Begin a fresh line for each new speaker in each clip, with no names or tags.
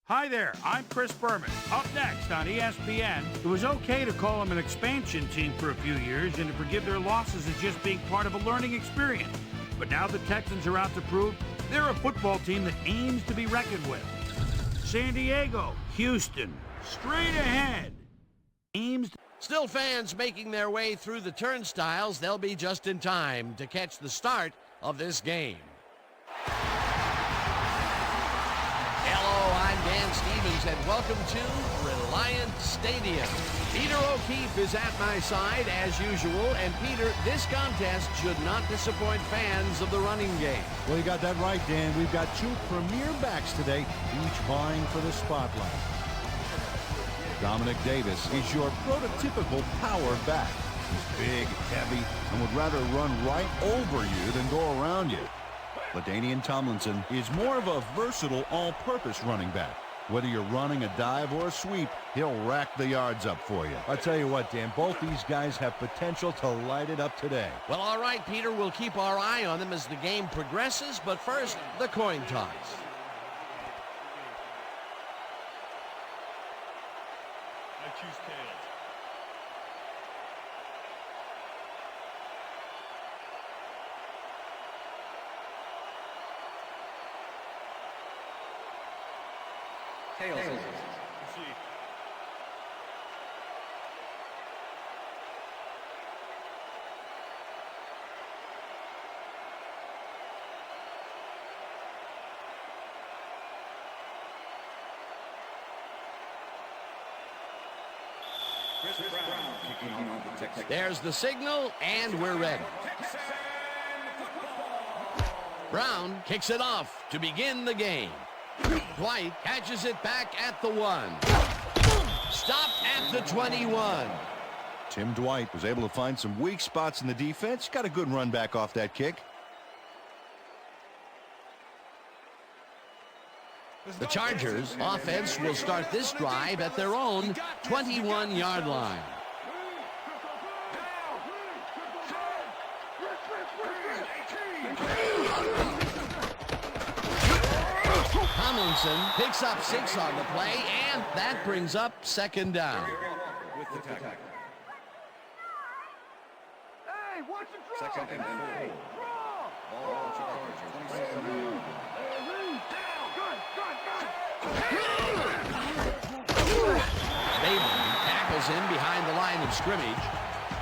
Hi there, I'm Chris Berman. Up next on ESPN, it was okay to call them an expansion team for a few years and to forgive their losses as just being part of a learning experience. But now the Texans are out to prove they're a football team that aims to be reckoned with. San Diego, Houston, straight ahead.
Still fans making their way through the turnstiles. They'll be just in time to catch the start of this game. Hello, I'm Dan Stevens, and welcome to Reliant Stadium. Peter O'Keefe is at my side as usual, and Peter, this contest should not disappoint fans of the running game.
Well, you got that right, Dan. We've got two premier backs today, each vying for the spotlight. Dominic Davis is your prototypical power back. He's big, heavy, and would rather run right over you than go around you. LaDainian Tomlinson is more of a versatile all-purpose running back. Whether you're running a dive or a sweep, he'll rack the yards up for you. I'll tell you what, Dan, both these guys have potential to light it up today.
Well, all right, Peter, we'll keep our eye on them as the game progresses, but first, the coin toss.
I choose tails.
Tails.
Proceed.
There's the signal, and we're ready. Brown kicks it off to begin the game. Dwight catches it back at the 1. Stopped at the 21.
Tim Dwight was able to find some weak spots in the defense. Got a good run back off that kick.
The Chargers offense will start this drive at their own 21-yard line. Tomlinson picks up 6 on the play, and that brings up second down.
Hey, watch the draw!
Second and 4. Ball to Chargers. 27.
Bateman tackles him behind the line of scrimmage.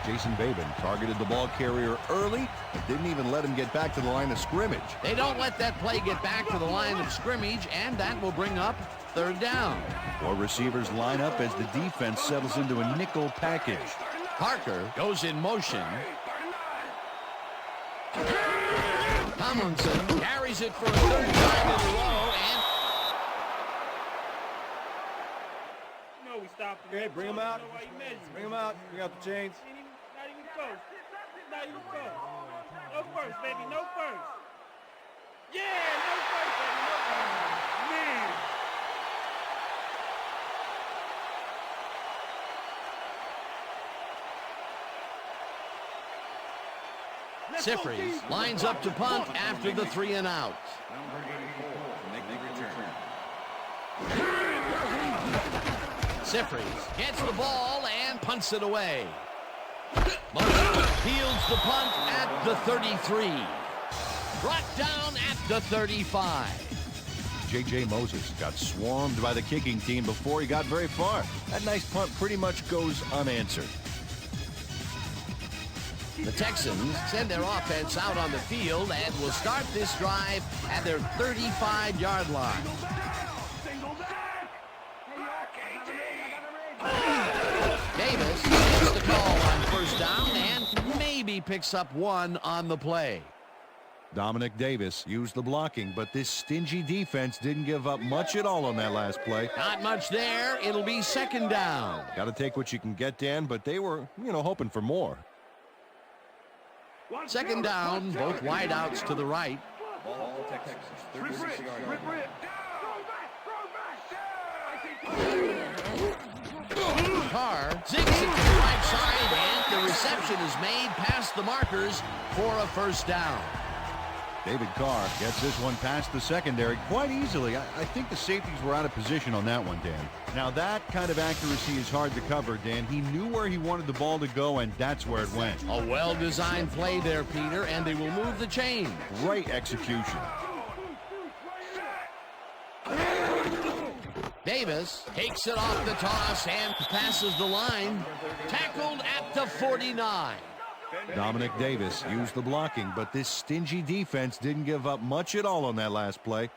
Jason Bateman targeted the ball carrier early and didn't even let him get back to the line of scrimmage.
They don't let that play get back to the line of scrimmage, and that will bring up third down.
4 receivers line up as the defense settles into a nickel package.
Parker goes in motion. Tomlinson carries it for a third time in a row, and
We stopped him.
Okay, bring him out. Bring him out. Bring out the chains.
Not even close. Not even close. No first, baby. No first. Yeah, no first, baby. No first. Man.
Sifries lines up to punt after the 3 and out.
Number 84 make the return.
Sifries gets the ball and punts it away. Moses fields the punt at the 33. Brought down at the 35.
J.J. Moses got swarmed by the kicking team before he got very far. That nice punt pretty much goes unanswered.
The Texans send their offense out on the field and will start this drive at their 35-yard line. Davis gets the call on first down and maybe picks up 1 on the play.
Dominic Davis used the blocking, but this stingy defense didn't give up much at all on that last play.
Not much there. It'll be second down.
Got to take what you can get, Dan, but they were, hoping for more.
Second down, both wideouts to the right.
Ball Texans. 36-yard line.
Carr zigs it to the right side, and the reception is made past the markers for a first down.
David Carr gets this one past the secondary quite easily. I think the safeties were out of position on that one, Dan. Now that kind of accuracy is hard to cover, Dan. He knew where he wanted the ball to go, and that's where it went.
A well-designed play there, Peter, and they will move the chain.
Great execution.
Davis takes it off the toss and passes the line. Tackled at the 49.
Dominic Davis used the blocking, but this stingy defense didn't give up much at all on that last play.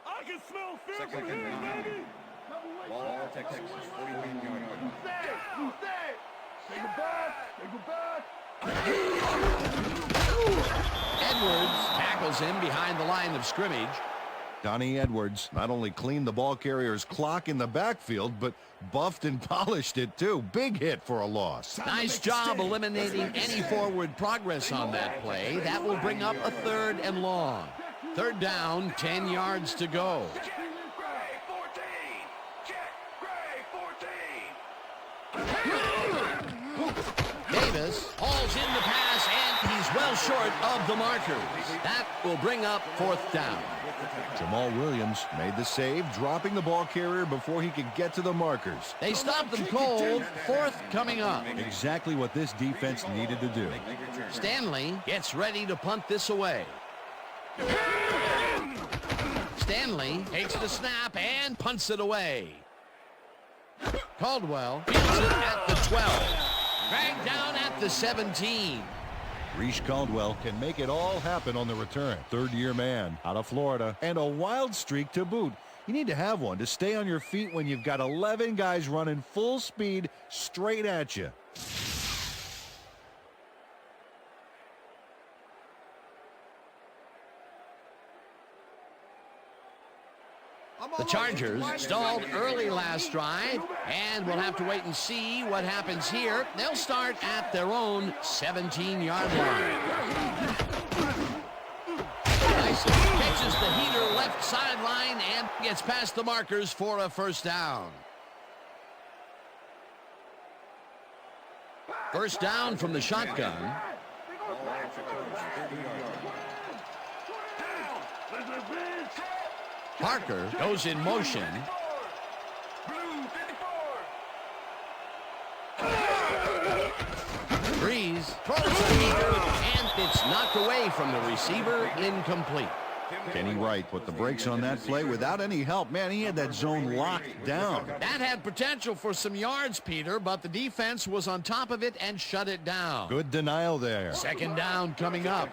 I can smell fear
Second
from
and
here,
9.
baby.
Ball, Texans, 41-yard line.
Take it back. Take it back.
Edwards tackles him behind the line of scrimmage.
Donnie Edwards not only cleaned the ball carrier's clock in the backfield, but buffed and polished it too. Big hit for a loss.
Nice job eliminating any forward progress on that play. That will bring up a 3rd and long. 3rd down, 10 yards to go. Davis hauls in the pass, and he's well short of the markers. That will bring up 4th down.
Jamal Williams made the save, dropping the ball carrier before he could get to the markers.
They stopped them cold. 4th coming up.
Exactly what this defense needed to do.
Stanley gets ready to punt this away. Stanley takes the snap and punts it away. Caldwell fields it at the 12. Dragged down at the 17.
Reese Caldwell can make it all happen on the return. 3rd-year man out of Florida, and a wild streak to boot. You need to have one to stay on your feet when you've got 11 guys running full speed straight at you.
The Chargers stalled early last drive, and we'll have to wait and see what happens here. They'll start at their own 17-yard line. Tyson catches the heater left sideline and gets past the markers for a 1st down. 1st down from the shotgun. Parker goes in motion. Breeze throws a heater, and it's knocked away from the receiver, incomplete.
Kenny Wright put the brakes on that play without any help. Man, he had that zone locked down.
That had potential for some yards, Peter, but the defense was on top of it and shut it down.
Good denial there.
2nd down coming up.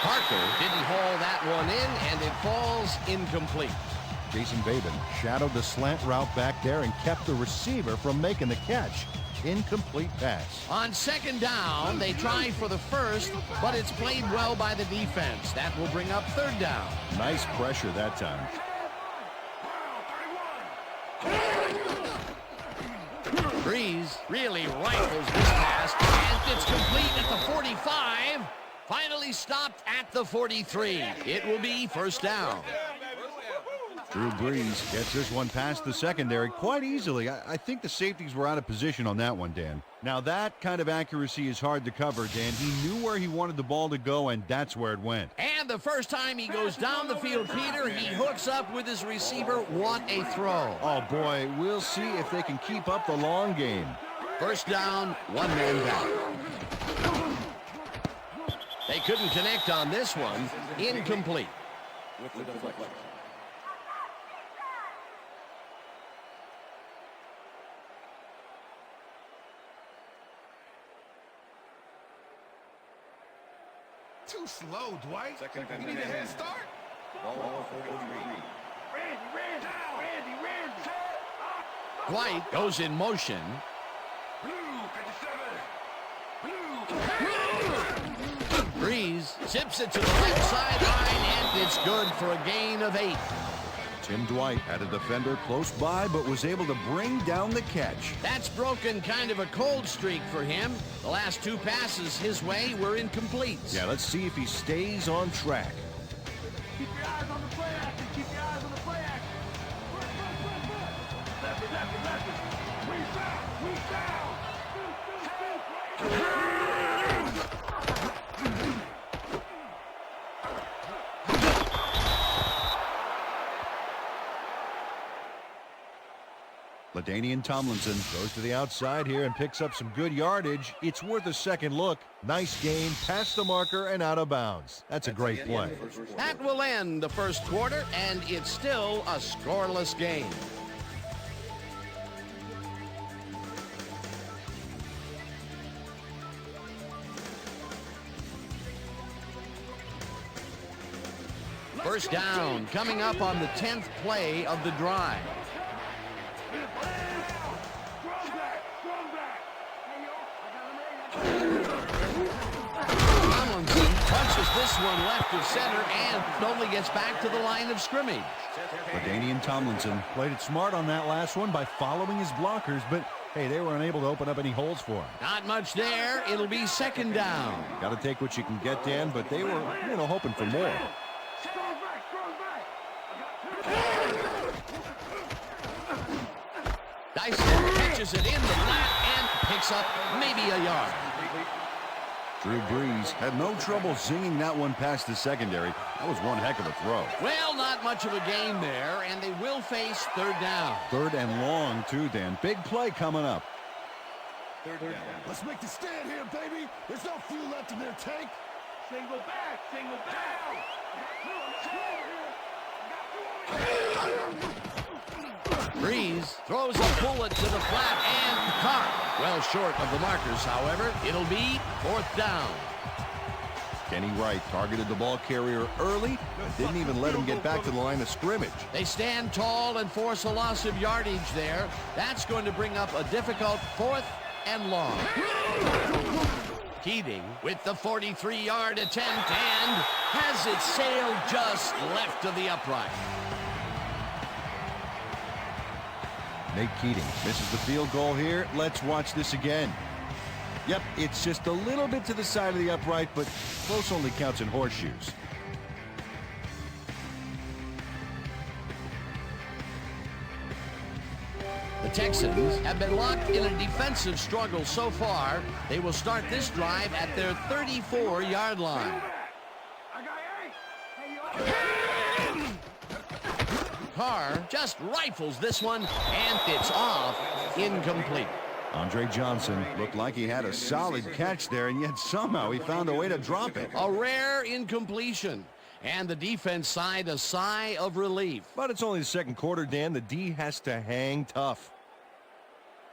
Parker didn't haul that one in, and it falls incomplete.
Jason Babin shadowed the slant route back there and kept the receiver from making the catch. Incomplete pass.
On 2nd down, they try for the 1st, but it's played well by the defense. That will bring up 3rd down.
Nice pressure that time.
Breeze really rifles this pass, and it's complete at the 45. Finally stopped at the 43. It will be 1st down.
Drew Brees gets this one past the secondary quite easily. I think the safeties were out of position on that one, Dan. Now that kind of accuracy is hard to cover, Dan. He knew where he wanted the ball to go, and that's where it went.
And the first time he goes down the field, Peter, he hooks up with his receiver. What a throw.
Oh, boy, we'll see if they can keep up the long game.
1st down, 1 man back. They couldn't connect on this one. Incomplete.
With the deflection.
Too slow, Dwight.
Second and
You need a
10.
head start.
Ball, 43.
Dwight goes in motion. Breeze zips it to the left sideline, and it's good for a gain of 8.
Tim Dwight had a defender close by, but was able to bring down the catch.
That's broken kind of a cold streak for him. The last 2 passes his way were incomplete.
Yeah, let's see if he stays on track.
Keep your eyes
LaDainian Tomlinson goes to the outside here and picks up some good yardage. It's worth a second look. Nice gain, past the marker and out of bounds. That's a great play.
That will end the first quarter, and it's still a scoreless game. First down coming up on the 10th play of the drive. Tomlinson punches this one left of center and only gets back to the line of scrimmage.
LaDainian Tomlinson played it smart on that last one by following his blockers, but hey, they were unable to open up any holes for him.
Not much there. It'll be second down.
Got to take what you can get, Dan, but they were, hoping for more.
Dyson catches it in the flat and picks up maybe a yard.
Drew Brees had no trouble zinging that one past the secondary. That was one heck of a throw.
Well, not much of a gain there, and they will face third down.
Third and long, too, Dan. Big play coming up.
Third down. Let's make the stand here, baby. There's no fuel left in their tank.
Single back, single back.
Brees throws a bullet to the flat and caught. Well short of the markers, however. It'll be fourth down.
Kenny Wright targeted the ball carrier early, but didn't even let him get back to the line of scrimmage.
They stand tall and force a loss of yardage there. That's going to bring up a difficult fourth and long. Keating with the 43-yard attempt and has it sailed just left of the upright.
Nate Keating misses the field goal here. Let's watch this again. Yep, it's just a little bit to the side of the upright, but close only counts in horseshoes.
The Texans have been locked in a defensive struggle so far. They will start this drive at their 34-yard line. Carr just rifles this one, and it's off, incomplete.
Andre Johnson looked like he had a solid catch there, and yet somehow he found a way to drop it.
A rare incompletion, and the defense sighed a sigh of relief.
But it's only the second quarter, Dan. The D has to hang tough.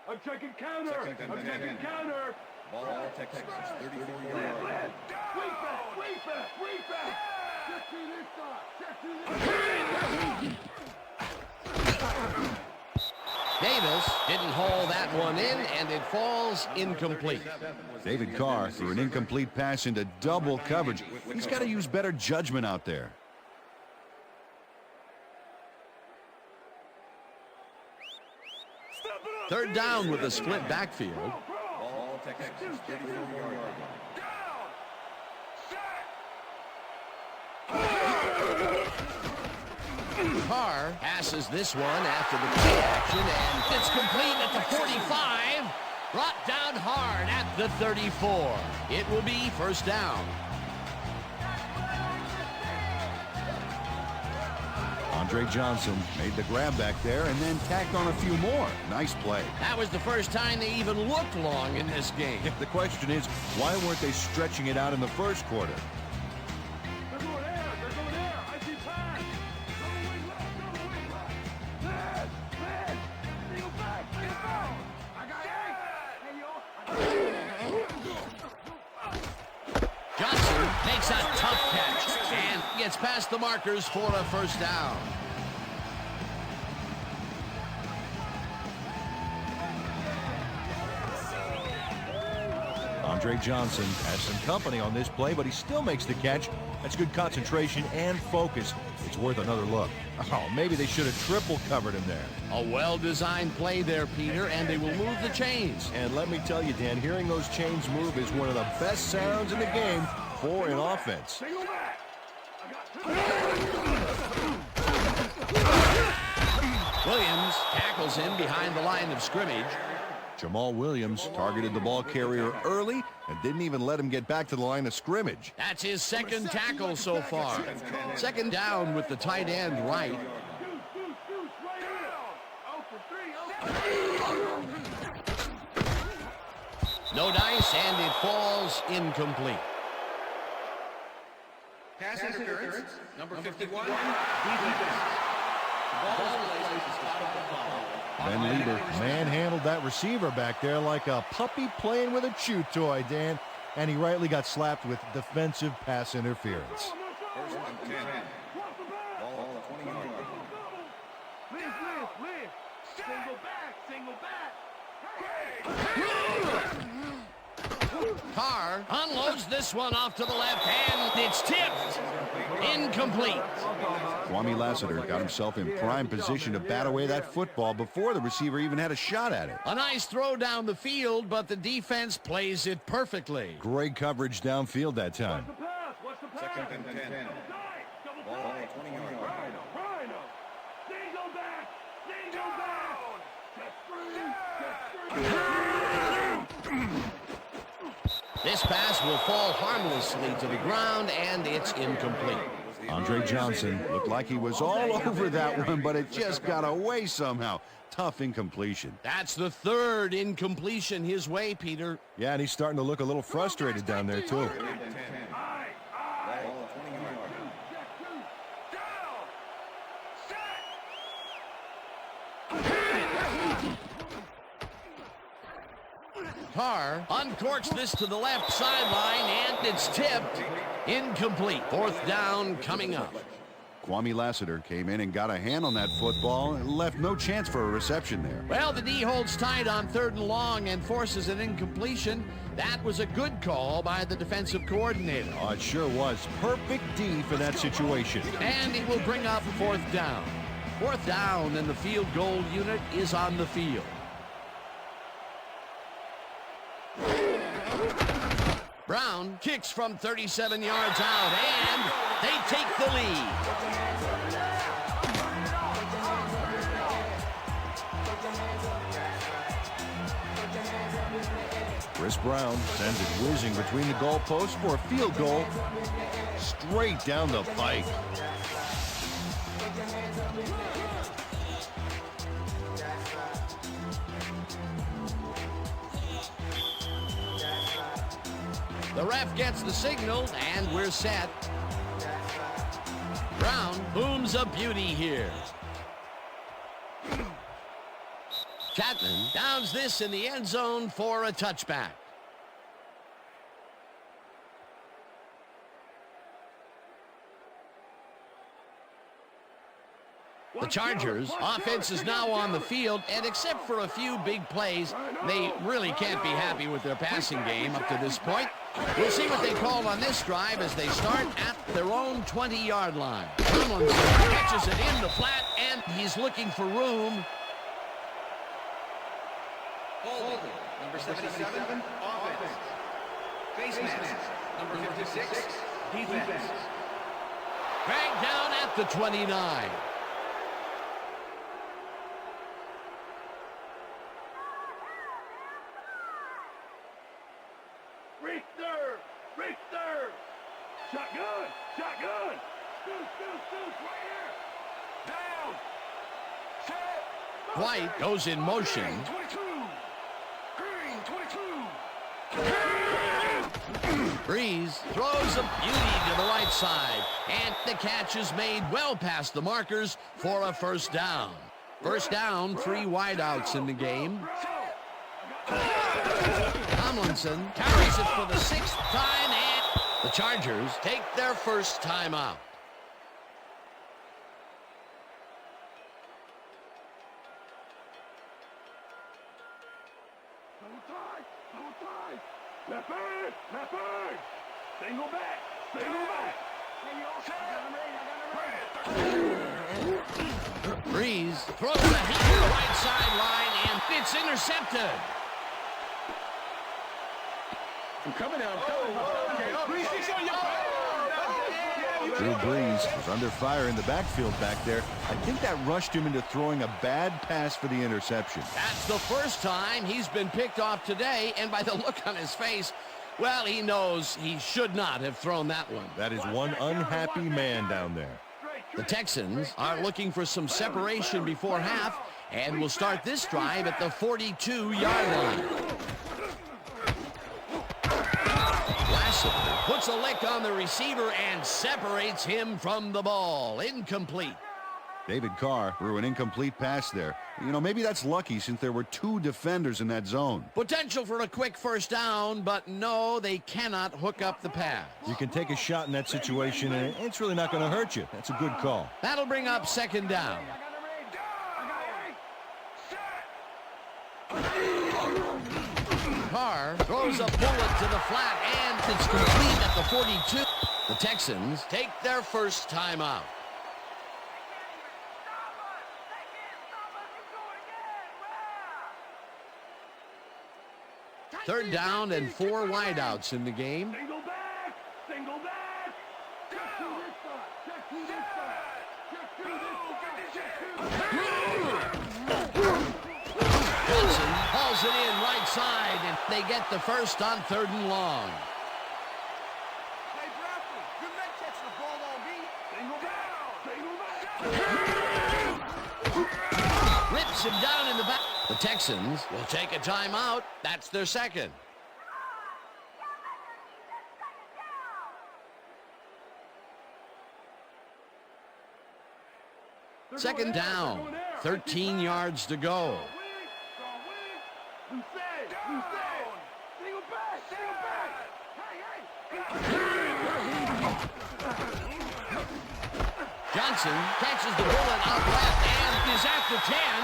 I'm checking counter. I'm checking counter.
Ball Texans, 34-yard line.
Wait back. Check to this side.
Davis didn't haul that one in, and it falls incomplete.
David Carr threw an incomplete pass into double coverage. He's got to use better judgment out there.
Third down with a split backfield.
Ball Texans, 34-yard line.
Carr passes this one after the play action, and it's complete at the 45. Brought down hard at the 34. It will be first down.
Andre Johnson made the grab back there and then tacked on a few more. Nice play.
That was the first time they even looked long in this game.
The question is, why weren't they stretching it out in the first quarter?
They're going there. I see time. Single back. I got
Johnson makes a tough catch and gets past the markers for a first down.
Andre Johnson has some company on this play, but he still makes the catch. That's good concentration and focus. It's worth another look. Oh, maybe they should have triple covered him there.
A well-designed play there, Peter, and they will move the chains.
And let me tell you, Dan, hearing those chains move is one of the best sounds in the game for an offense.
single back.
Williams tackles him behind the line of scrimmage.
Jamal Williams targeted the ball carrier early and didn't even let him get back to the line of scrimmage.
That's his second tackle so far. Second down with the tight end right. No dice, and it falls incomplete.
Pass interference. Number 51.
Ben Lieber manhandled that receiver back there like a puppy playing with a chew toy, Dan, and he rightly got slapped with defensive pass interference.
First and 10. Ball at the 20-yard line.
Carr unloads this one off to the left, and it's tipped. Incomplete.
Kwame Lassiter got himself in prime position to bat away that football before the receiver even had a shot at it.
A nice throw down the field, but the defense plays it perfectly.
Great coverage downfield that time.
Second and 10. Ball at the 20-yard line.
This pass will fall harmlessly to the ground, and it's incomplete.
Andre Johnson looked like he was all over that one, but it just got away somehow. Tough incompletion.
That's the third incompletion his way, Peter.
Yeah, and he's starting to look a little frustrated down there, too.
Carr uncorks this to the left sideline, and it's tipped. Incomplete. Fourth down coming up.
Kwame Lassiter came in and got a hand on that football and left no chance for a reception there.
Well, the D holds tight on 3rd and long and forces an incompletion. That was a good call by the defensive coordinator.
Oh, it sure was. Perfect D for that situation.
And it will bring up 4th down. 4th down, and the field goal unit is on the field. Brown kicks from 37 yards out, and they take the lead.
Chris Brown sends it whizzing between the goalposts for a field goal straight down the pike.
The ref gets the signal, and we're set. Brown booms a beauty here. Chapman downs this in the end zone for a touchback. The Chargers' offense is now on the field, and except for a few big plays, they really can't be happy with their passing game up to this point. We'll see what they call on this drive as they start at their own 20-yard line. Tomlinson catches it in the flat, and he's looking for room.
Holding. Number 77. Offense. Face mask. Number 56. Defense.
Dragged down at the 29.
Richter! Shotgun! Shotgun! Scoot, right here! Down! Set!
White goes in motion.
22! Green, 22!
Breeze throws a beauty to the right side, and the catch is made well past the markers for a first down. First down, 3 wideouts in the game. Tomlinson carries it for the 6th time, and the Chargers take their first time out.
Left bird! Single back!
Breeze throws a hit to the right sideline, and it's intercepted.
I'm coming out. Okay.
Drew Brees was under fire in the backfield back there. I think that rushed him into throwing a bad pass for the interception.
That's the first time he's been picked off today, and by the look on his face, well, he knows he should not have thrown that one.
That is one unhappy man down there.
The Texans are looking for some separation before half and will start this drive at the 42-yard line. Lassiter puts a lick on the receiver and separates him from the ball. Incomplete.
David Carr threw an incomplete pass there. You know, maybe that's lucky since there were two defenders in that zone.
Potential for a quick first down, but no, they cannot hook up the pass.
You can take a shot in that situation, and it's really not going to hurt you. That's a good call.
That'll bring up second down. Carr throws a bullet to the flat, and it's complete at the 42. The Texans take their first timeout. Third down and 4 wideouts in the game.
Single back! Single back! Check to this side! Check to this side! Check to this side!
Johnson hauls it in right side, and they get the first on 3rd and long.
Hey, Bradley, good man catching the ball on me. Single back!
Rips him down in the back. The Texans will take a timeout. That's their second. Second down, 13 yards to go. Johnson catches the bullet out left and is at the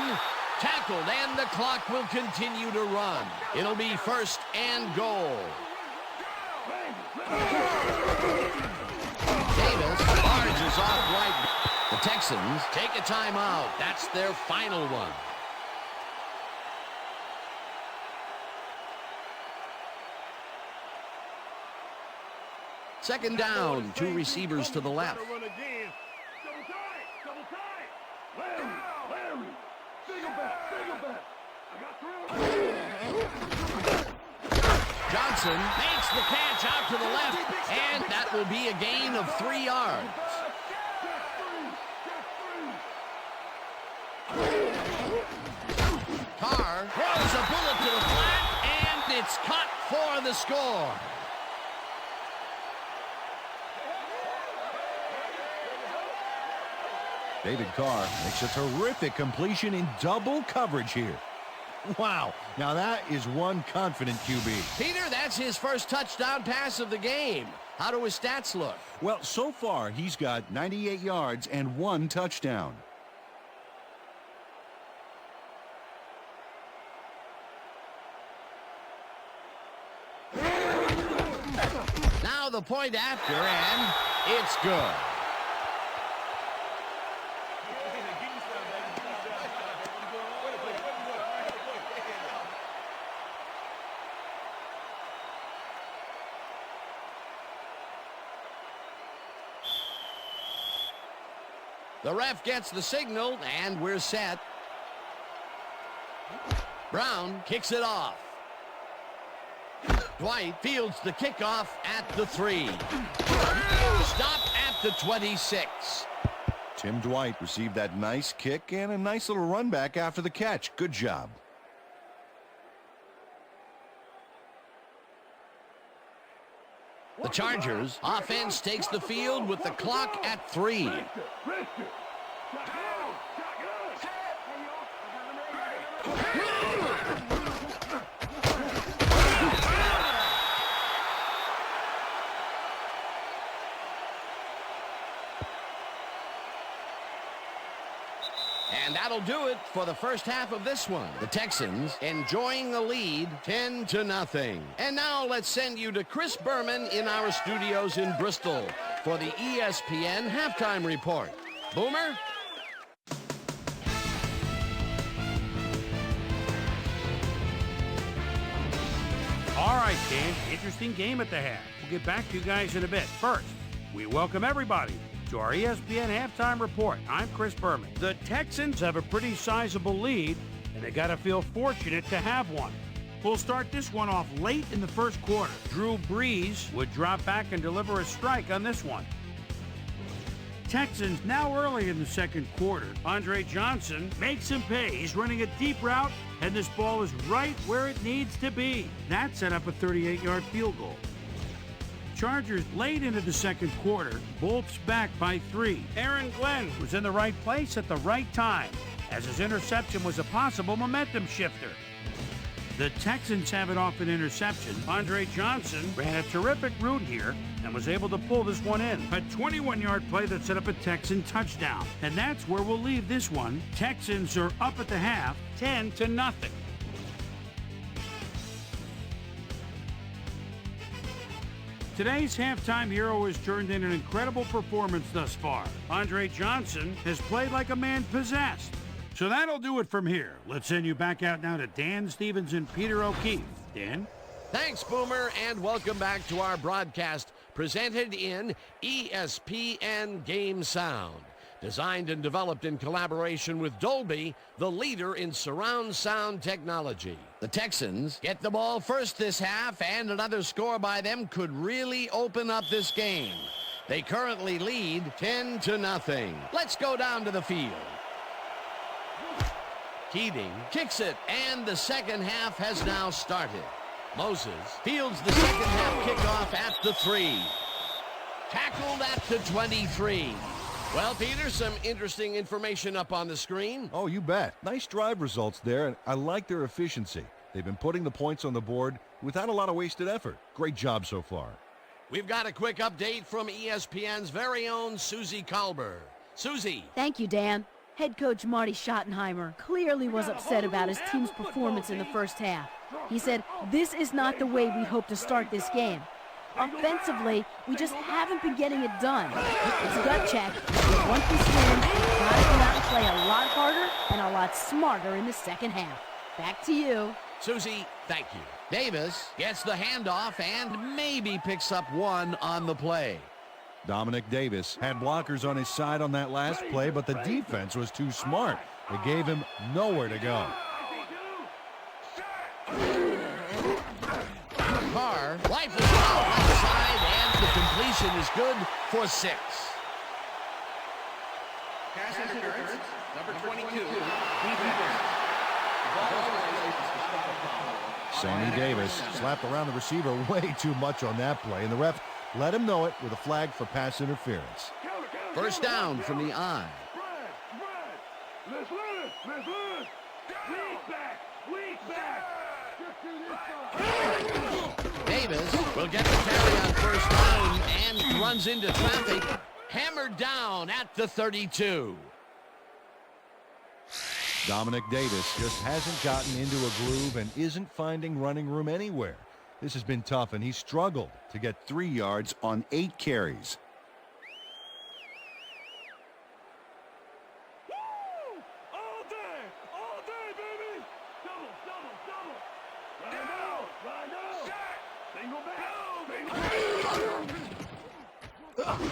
10. Tackled, and the clock will continue to run. It'll be 1st and goal. Davis barges off right. The Texans take a timeout. That's their final one. Second down, 2 receivers to the left. Johnson makes the catch out to the left, and that will be a gain of 3 yards. Carr throws a bullet to the flat, and it's caught for the score.
David Carr makes a terrific completion in double coverage here. Wow, now that is one confident QB.
Peter, that's his first touchdown pass of the game. How do his stats look?
Well, so far, he's got 98 yards and 1 touchdown.
Now the point after, and it's good. The ref gets the signal, and we're set. Brown kicks it off. Dwight fields the kickoff at the 3. Stop at the 26.
Tim Dwight received that nice kick and a nice little run back after the catch. Good job.
The Chargers offense takes the field with the clock at 3. And that'll do it for the first half of this one. The Texans enjoying the lead 10-0. And now let's send you to Chris Berman in our studios in Bristol for the ESPN halftime report. Boomer?
All right, Dan, interesting game at the half. We'll get back to you guys in a bit. First, We welcome everybody to our ESPN Halftime Report. I'm Chris Berman. The Texans have a pretty sizable lead, and they got to feel fortunate to have one. We'll start this one off late in the first quarter. Drew Brees would drop back and deliver a strike on this one. Texans now early in the second quarter. Andre Johnson makes him pay. He's running a deep route, and this ball is right where it needs to be. That set up a 38-yard field goal. Chargers late into the second quarter, bolts back by 3. Aaron Glenn was in the right place at the right time, as his interception was a possible momentum shifter. The Texans have it off an interception. Andre Johnson ran a terrific route here and was able to pull this one in. A 21-yard play that set up a Texan touchdown. And that's where we'll leave this one. Texans are up at the half, 10-0. Today's halftime hero has turned in an incredible performance thus far. Andre Johnson has played like a man possessed. So that'll do it from here. Let's send you back out now to Dan Stevens and Peter O'Keefe. Dan?
Thanks, Boomer, and welcome back to our broadcast presented in ESPN Game Sound. Designed and developed in collaboration with Dolby, the leader in surround sound technology. The Texans get the ball first this half, and another score by them could really open up this game. They currently lead 10-0. Let's go down to the field. Keating kicks it, and the second half has now started. Moses fields the second half kickoff at the 3. Tackled at the 23. Well, Peter, some interesting information up on the screen.
Oh, you bet. Nice drive results there, and I like their efficiency. They've been putting the points on the board without a lot of wasted effort. Great job so far.
We've got a quick update from ESPN's very own Susie Kalber. Susie.
Thank you, Dan. Head coach Marty Schottenheimer clearly was upset about his team's performance in the first half. He said, "This is not the way we hope to start this game. Offensively, we just haven't been getting it done. It's a gut check. Once we win, we've got to come out and play a lot harder and a lot smarter in the second half." Back to you.
Susie, thank you. Davis gets the handoff and maybe picks up one on the play.
Dominic Davis had blockers on his side on that last play, but the defense was too smart. It gave him nowhere to go.
Carr rifles out left side, and the completion is good for 6.
Pass interference, number 22.
Sammy Davis slapped around the receiver way too much on that play, and the ref let him know it with a flag for pass interference.
First down from the I.
Let's run. Weak back.
Davis will get the carry on first down and runs into traffic. Hammered down at the 32.
Dominic Davis just hasn't gotten into a groove and isn't finding running room anywhere. This has been tough, and he struggled to get 3 yards on 8 carries.
All day, baby. Double. Right now. Single back.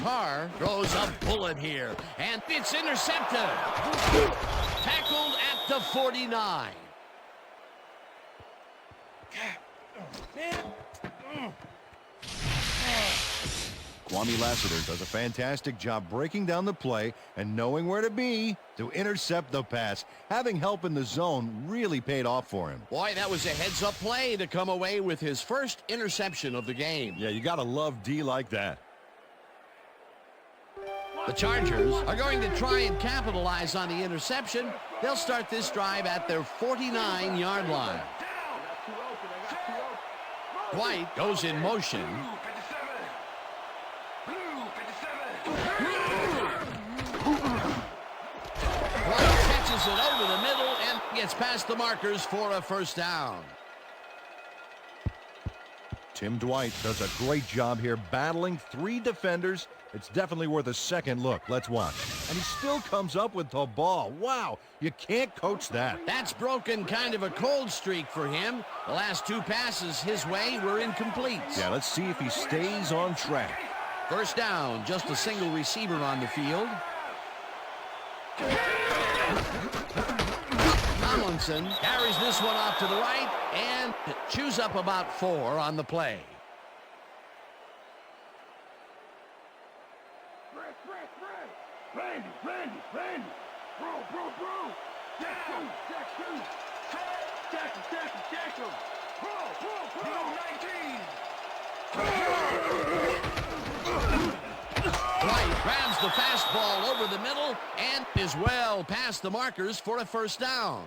Carr throws a bullet here, and it's intercepted. Tackled at the 49.
Kwame Lassiter does a fantastic job breaking down the play and knowing where to be to intercept the pass. Having help in the zone really paid off for him.
Boy, that was a heads-up play to come away with his first interception of the game.
Yeah, you got to love D like that.
The Chargers are going to try and capitalize on the interception. They'll start this drive at their 49-yard line. White goes in motion. White catches it over the middle and gets past the markers for a first down.
Tim Dwight does a great job here battling 3 defenders. It's definitely worth a second look. Let's watch. And he still comes up with the ball. Wow, you can't coach that.
That's broken kind of a cold streak for him. The last 2 passes his way were incomplete.
Yeah, let's see if he stays on track.
First down, just a single receiver on the field. Tomlinson carries this one off to the right and chews up about 4 on the play.
Randy. Bro. Jackson. Bro. 19.
White grabs the fastball over the middle and is well past the markers for a first down.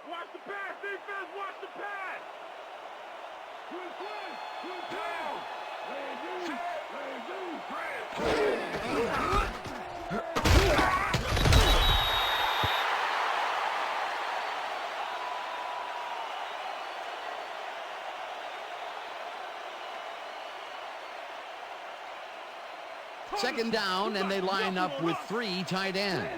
Watch the pass, defense. Watch the pass. Twin down.
Second down, and they line up with 3 tight ends.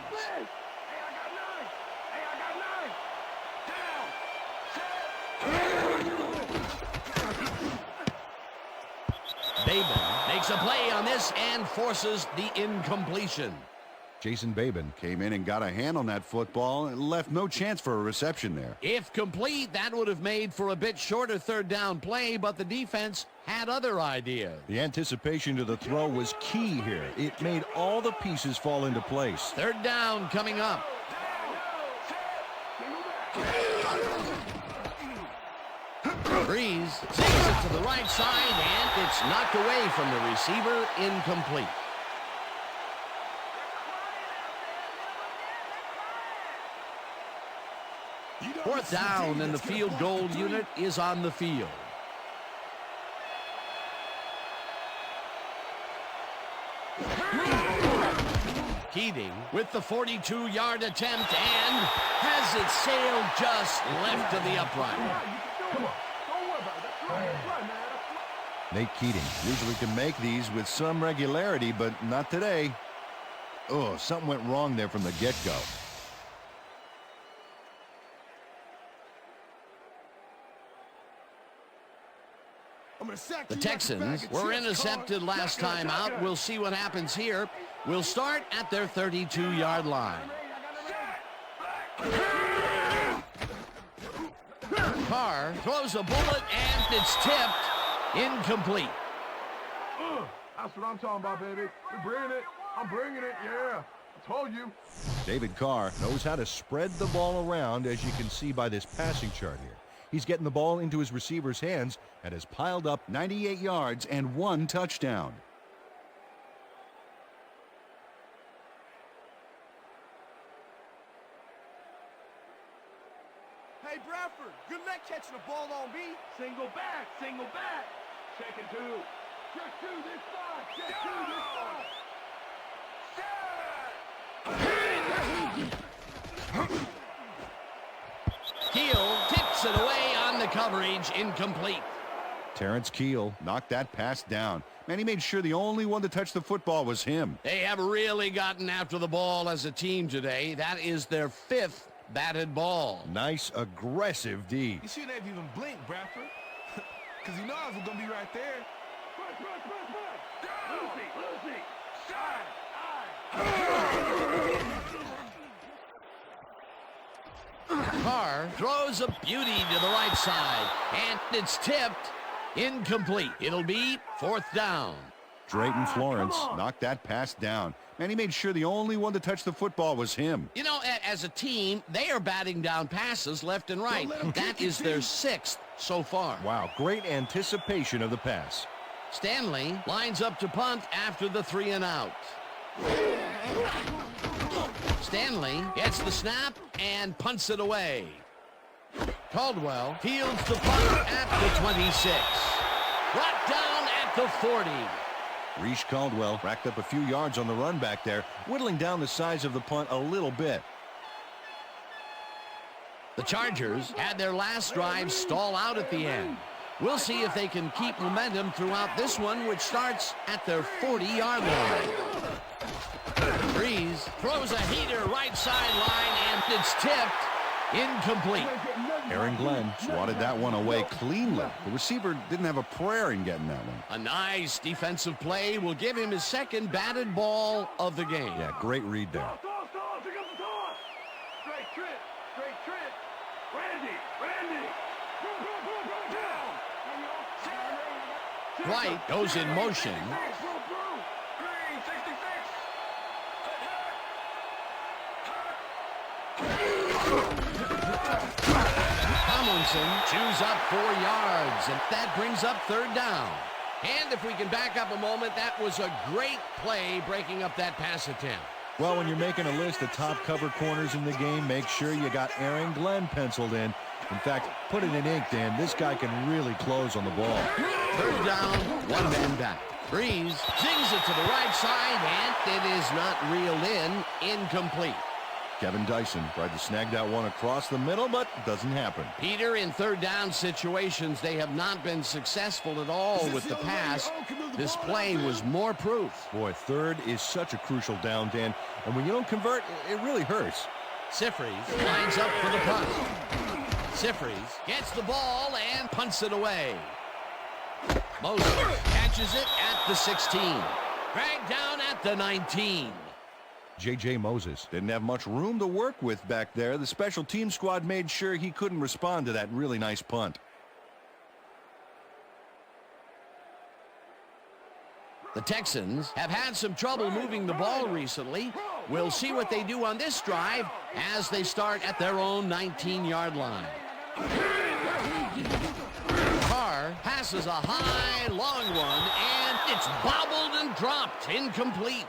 Babin makes a play on this and forces the incompletion.
Jason Babin came in and got a hand on that football and left no chance for a reception there.
If complete, that would have made for a bit shorter third down play, but the defense had other ideas.
The anticipation to the throw was key here. It made all the pieces fall into place.
Third down coming up. Breeze takes it to the right side, and it's knocked away from the receiver, incomplete. Fourth down, and the field goal unit is on the field. Keating with the 42-yard attempt and has it sailed just left of the upright.
Nate Keating usually can make these with some regularity, but not today. Oh, something went wrong there from the get-go.
The Texans were intercepted last time out. We'll see what happens here. We'll start at their 32-yard line. Carr throws a bullet, and it's tipped. Incomplete.
That's what I'm talking about, baby. We're bringing it. I'm bringing it. Yeah. I told you.
David Carr knows how to spread the ball around, as you can see by this passing chart here. He's getting the ball into his receiver's hands and has piled up 98 yards and 1 touchdown.
Hey, Bradford, good luck catching the ball on me.
Single back. Check it 2. Check 2 this side. Check 2 this side.
Keel tips it away on the coverage, incomplete.
Terrence Keel knocked that pass down. Man, he made sure the only one to touch the football was him.
They have really gotten after the ball as a team today. That is their 5th batted ball.
Nice, aggressive D.
You shouldn't have even blinked, Bradford. Because you know I was going to be right there.
Lucy.
Carr throws a beauty to the right side, and it's tipped. Incomplete. It'll be 4th down.
Drayton Florence knocked that pass down. Man, he made sure the only one to touch the football was him.
You know, as a team, they are batting down passes left and right. That is their 6th so far.
Wow, great anticipation of the pass.
Stanley lines up to punt after the 3 and out. Stanley gets the snap and punts it away. Caldwell fields the punt at the 26. Brought down at the 40.
Reese Caldwell racked up a few yards on the run back there, whittling down the size of the punt a little bit.
The Chargers had their last drive stall out at the end. We'll see if they can keep momentum throughout this one, which starts at their 40-yard line. Breeze throws a heater right sideline, and it's tipped. Incomplete.
Aaron Glenn swatted that one away cleanly. The receiver didn't have a prayer in getting that one.
A nice defensive play will give him his second batted ball of the game.
Yeah, great read there.
Straight Trent. Randy.
White goes in motion. Tomlinson chews up 4 yards, and that brings up third down. And if we can back up a moment, that was a great play breaking up that pass attempt.
Well, when you're making a list of top cover corners in the game, make sure you got Aaron Glenn penciled in. In fact, put it in ink, Dan. This guy can really close on the ball.
Third down, 1 man back. Breeze zings it to the right side, and it is not reeled in. Incomplete.
Kevin Dyson tried to snag that one across the middle, but doesn't happen.
Peter, in third down situations, they have not been successful at all with the pass. This play was more proof.
Boy, third is such a crucial down, Dan. And when you don't convert, it really hurts.
Sifries lines up for the punt. Sifries gets the ball and punts it away. Moses catches it at the 16. Dragged down at the 19.
J.J. Moses didn't have much room to work with back there. The special team squad made sure he couldn't respond to that really nice punt.
The Texans have had some trouble moving the ball recently. We'll see what they do on this drive as they start at their own 19-yard line. Carr passes a high, long one, and it's bobbled and dropped. Incomplete.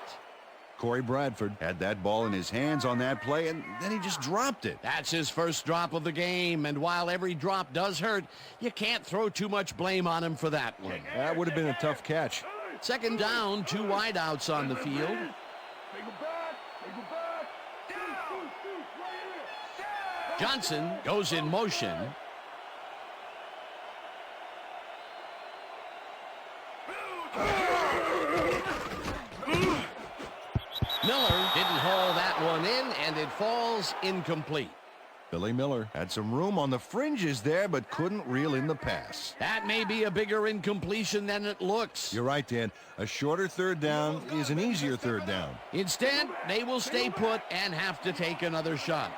Corey Bradford had that ball in his hands on that play, and then he just dropped it.
That's his first drop of the game, and while every drop does hurt, you can't throw too much blame on him for that one.
That would have been a tough catch.
Second down, 2 wideouts on the field. Johnson goes in motion. Miller didn't haul that one in, and it falls incomplete.
Billy Miller had some room on the fringes there, but couldn't reel in the pass.
That may be a bigger incompletion than it looks.
You're right, Dan. A shorter third down is an easier third down.
Instead, they will stay put and have to take another shot.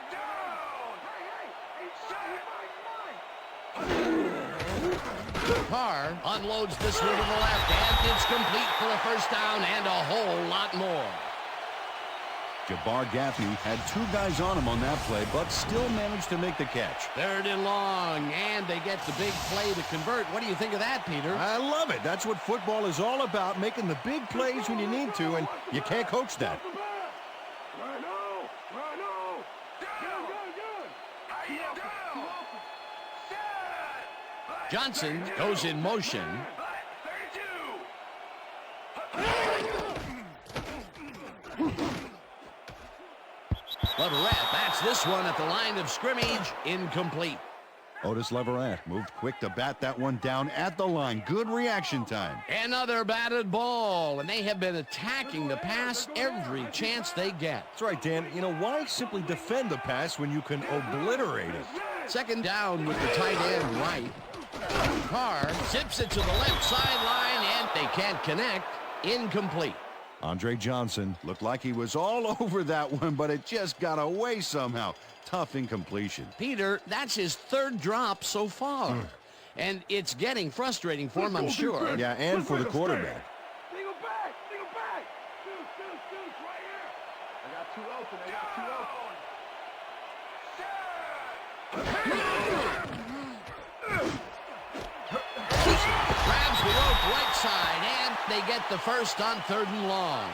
Carr unloads this one to the left, and it's complete for a first down and a whole lot more.
Jabbar Gaffney had 2 guys on him on that play, but still managed to make the catch.
Third and long, and they get the big play to convert. What do you think of that, Peter?
I love it. That's what football is all about, making the big plays when you need to, and you can't coach that.
Johnson goes in motion. Leverett bats this one at the line of scrimmage. Incomplete.
Otis Leverett moved quick to bat that one down at the line. Good reaction time.
Another batted ball, and they have been attacking the pass every chance they get.
That's right, Dan. You know, why simply defend the pass when you can obliterate it?
Second down with the tight end right. Carr zips it to the left sideline, and they can't connect. Incomplete.
Andre Johnson looked like he was all over that one, but it just got away somehow. Tough incompletion.
Peter, that's his third drop so far. And it's getting frustrating for him, I'm sure.
Yeah, and for the quarterback.
Single back. Deuce, right here. They got 2 open.
Grabs the rope right side, and they get the first on 3rd and long.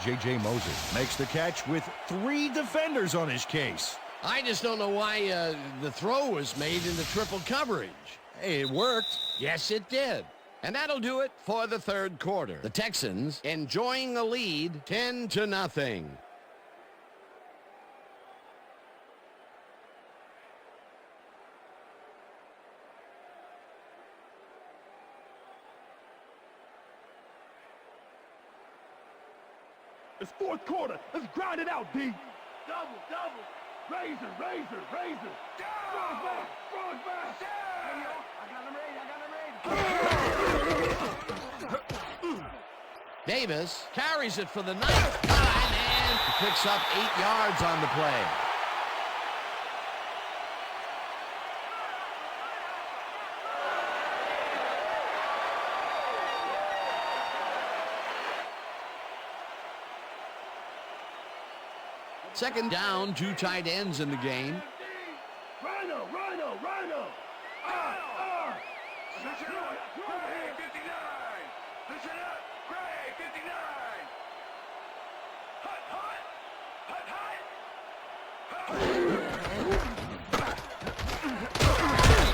J.J. Moses makes the catch with 3 defenders on his case.
I just don't know why the throw was made into triple coverage.
Hey, it worked.
Yes, it did. And that'll do it for the 3rd quarter. The Texans enjoying the lead 10-0.
It's 4th quarter. Let's grind it out, D. Double. Razor. Strong back. Hey, yo, I got him ready.
Davis carries it for the ninth time and picks up 8 yards on the play. Second down, 2 tight ends in the game.
Rhino. Listen up, Gray 59. Listen up, Gray 59. Hut.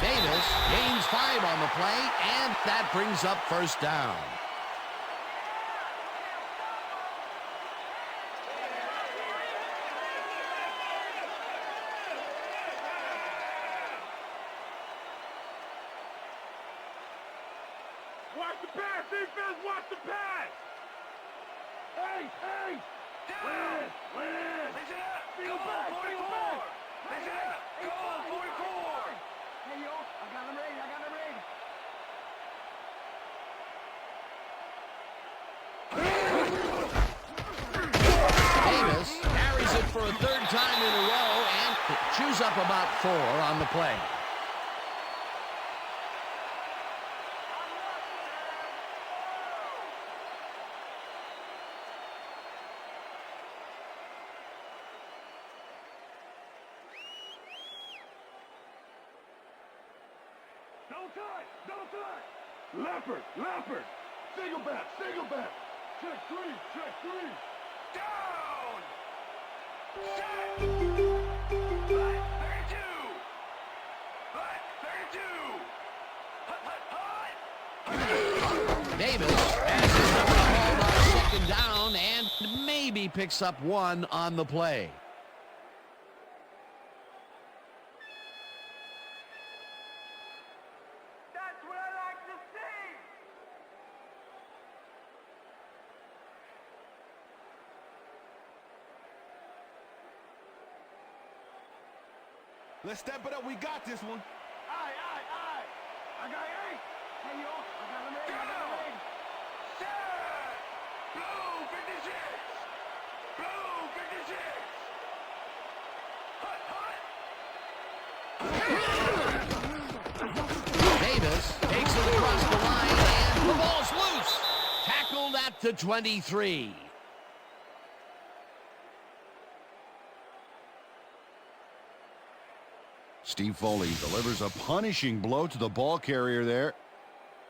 Davis gains 5 on the play, and that brings up first down.
Watch the pass, defense, watch the pass! Hey! Win! Listen up! Go back! 44! Listen up! Go 44! Hey, yo, I got him ready.
Davis carries it for a 3rd time in a row and chews up about 4 on the play.
Don't touch! Leopard! Single back! Check three! Down! Set! Black 32!
Davis passes up the ball on 2nd down and maybe picks up 1 on the play.
That's what I like to see!
Let's step it up. We got this one.
Aye! I got 8! Hey, yo, I got him ready. Set! Blue 56! Hut!
Davis takes it across the line and the ball's loose. Tackled at the 23.
Steve Foley delivers a punishing blow to the ball carrier there.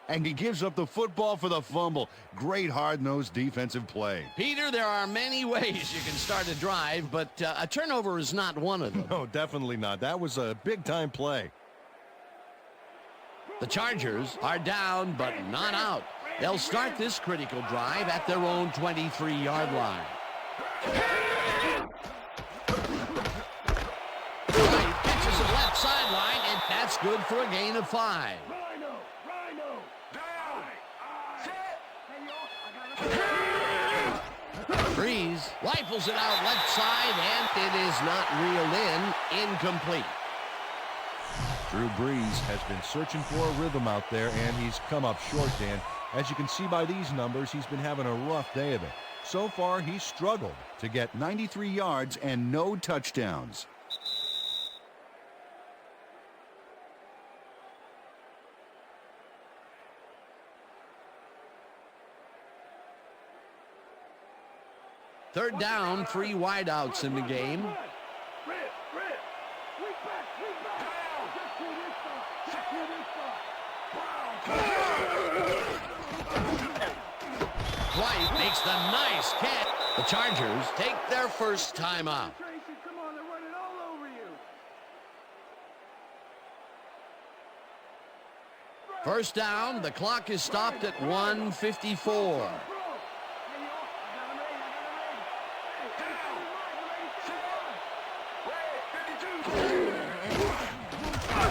And he gives up the football for the fumble. Great hard-nosed defensive play.
Peter, there are many ways you can start a drive, but a turnover is not one of them.
No, definitely not. That was a big-time play.
The Chargers are down, but not out. They'll start this critical drive at their own 23-yard line. Right, catches it left sideline, and that's good for a gain of 5.
Rhino! Down! Set!
Breeze rifles it out left side, and it is not reeled in. Incomplete.
Drew Brees has been searching for a rhythm out there, and he's come up short, Dan. As you can see by these numbers, he's been having a rough day of it. So far, he's struggled
To get 93 yards and no touchdowns.
Third down, 3 wideouts in the game.
Rip! We back! Just to this side!
White makes the nice catch. The Chargers take their first time out.
Tracy, come on, they're running all over you!
First down, the clock is stopped at 1:54.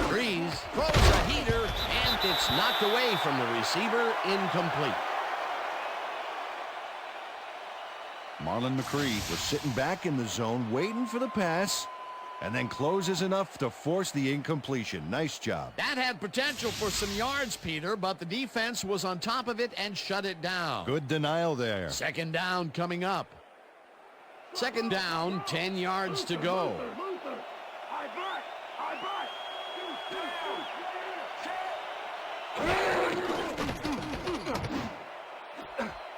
Breeze throws a heater, and it's knocked away from the receiver, incomplete.
Marlon McCree was sitting back in the zone, waiting for the pass, and then closes enough to force the incompletion. Nice job.
That had potential for some yards, Peter, but the defense was on top of it and shut it down.
Good denial there.
Second down coming up. Second down, 10 yards to go.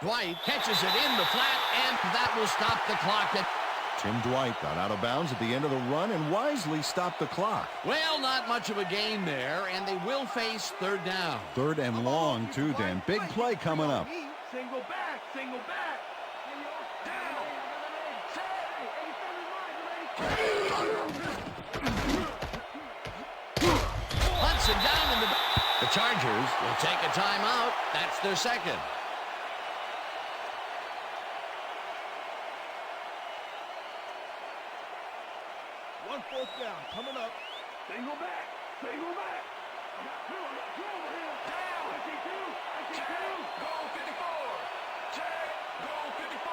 Dwight catches it in the flat, and that will stop the clock.
Tim Dwight got out of bounds at the end of the run and wisely stopped the clock.
Well, not much of a gain there, and they will face third down.
Third and long, too, Dan. Big play coming up.
Single back, single back.
Hudson down in the Chargers will take a timeout. That's their second.
One fourth down coming up.
Single back, single back. I got two over here. Down. I see two. Goal 54. Check. Goal 54.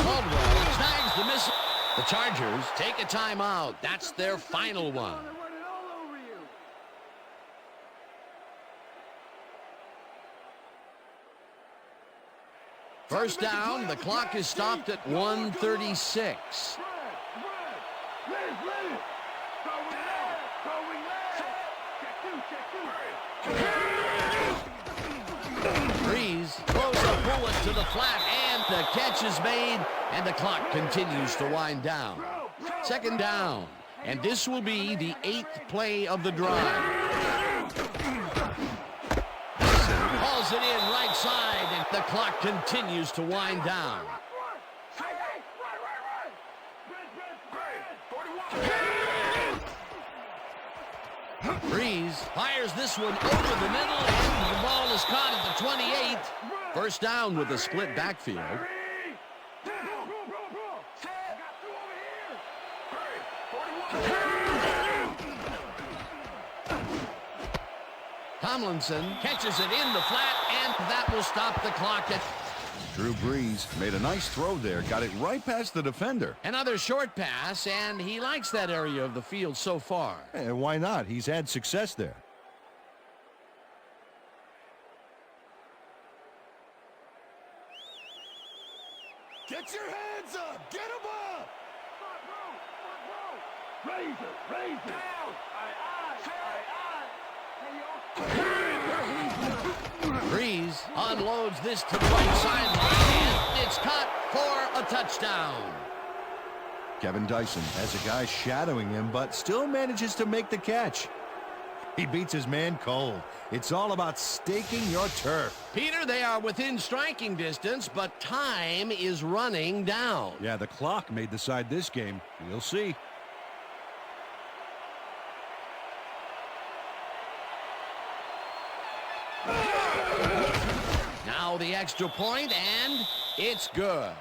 Caldwell snags the miss. The Chargers take a timeout. That's their final one.
They're running all over you.
First down, the clock is stopped at 1:36. Breeze throws a bullet to the flat, and the catch is made, and the clock continues to wind down. Second down, and this will be the 8th play of the drive. Hauls it in right side, and the clock continues to wind down. Breeze fires this one over the middle, and the ball is caught at the 28. First down with a split backfield. Tomlinson catches it in the flat, and that will stop the clock.
Drew Brees made a nice throw there. Got it right past the defender.
Another short pass, and he likes that area of the field so far.
And why not? He's had success there.
Get your hands up. Get them up.
Razor. Down.
Breeze unloads this to the right sideline, and it's caught for a touchdown.
Kevin Dyson has a guy shadowing him, but still manages to make the catch. He beats his man cold. It's all about staking your turf.
Peter, they are within striking distance, but time is running down.
Yeah, the clock may decide this game. We'll see.
Now the extra point, and it's good.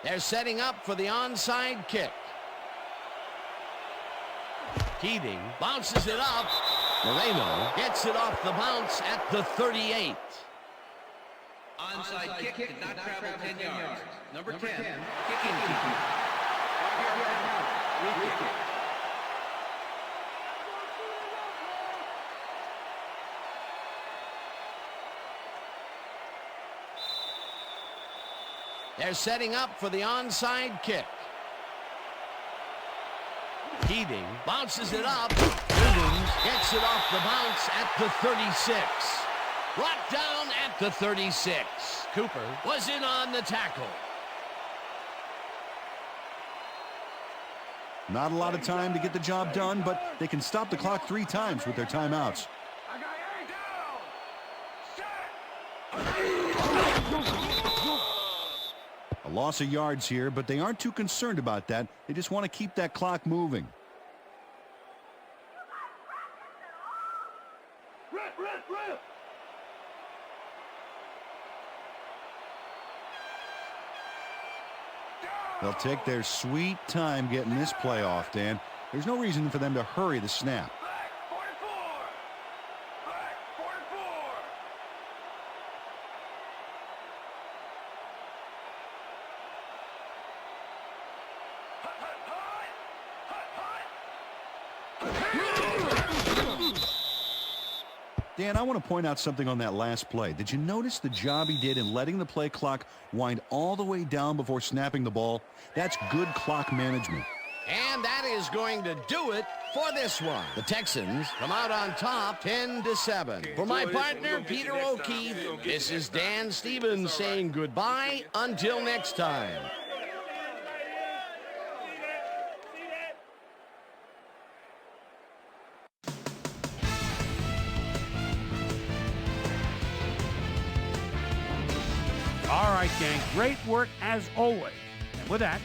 They're setting up for the onside kick. Keating bounces it up. Moreno gets it off the bounce at the 38.
Onside kick did not travel 10 yards. Number 10, kicking keeper. 5-yard penalty. Free kick.
They're setting up for the onside kick. Keating bounces it up. Williams gets it off the bounce at the 36. Brought down at the 36. Cooper was in on the tackle.
Not a lot of time to get the job done, but they can stop the clock 3 times with their timeouts. A loss of yards here, but they aren't too concerned about that. They just want to keep that clock moving. They'll take their sweet time getting this play off, Dan. There's no reason for them to hurry the snap.
Back 44. Back 44. Hut, hut, hut. Hut, hut.
Dan, I want to point out something on that last play. Did you notice the job he did in letting the play clock wind all the way down before snapping the ball? That's good clock management.
And that is going to do it for this one. The Texans come out on top 10-7. For my partner, Peter O'Keefe, this is Dan Stevens saying goodbye until next time.
All right, gang, great work as always. And with that,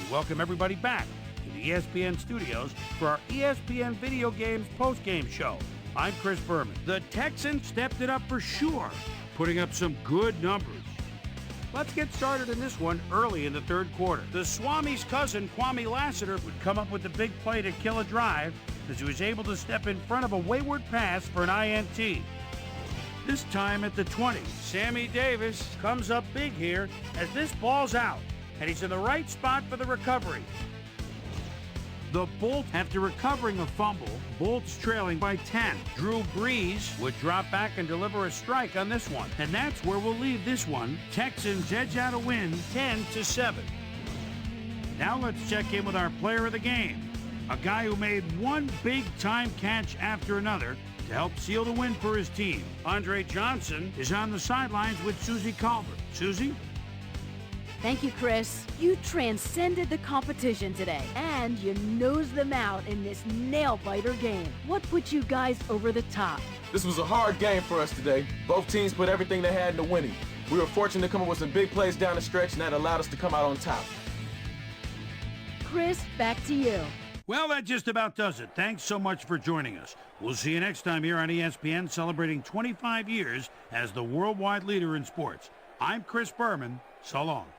we welcome everybody back to the ESPN studios for our ESPN Video Games postgame show. I'm Chris Berman. The Texans stepped it up for sure, putting up some good numbers. Let's get started in this one early in the third quarter. The Swami's cousin, Kwame Lassiter, would come up with the big play to kill a drive as he was able to step in front of a wayward pass for an INT. This time at the 20, Sammy Davis comes up big here as this ball's out, and he's in the right spot for the recovery. The Bolts, after recovering a fumble, Bolts trailing by 10. Drew Brees would drop back and deliver a strike on this one, and that's where we'll leave this one. Texans edge out a win 10-7. Now let's check in with our player of the game, a guy who made one big-time catch after another to help seal the win for his team. Andre Johnson is on the sidelines with Susie Colbert. Susie?
Thank you, Chris. You transcended the competition today, and you nosed them out in this nail-biter game. What put you guys over the top?
This was a hard game for us today. Both teams put everything they had into winning. We were fortunate to come up with some big plays down the stretch, and that allowed us to come out on top.
Chris, back to you.
Well, that just about does it. Thanks so much for joining us. We'll see you next time here on ESPN, celebrating 25 years as the worldwide leader in sports. I'm Chris Berman. So long.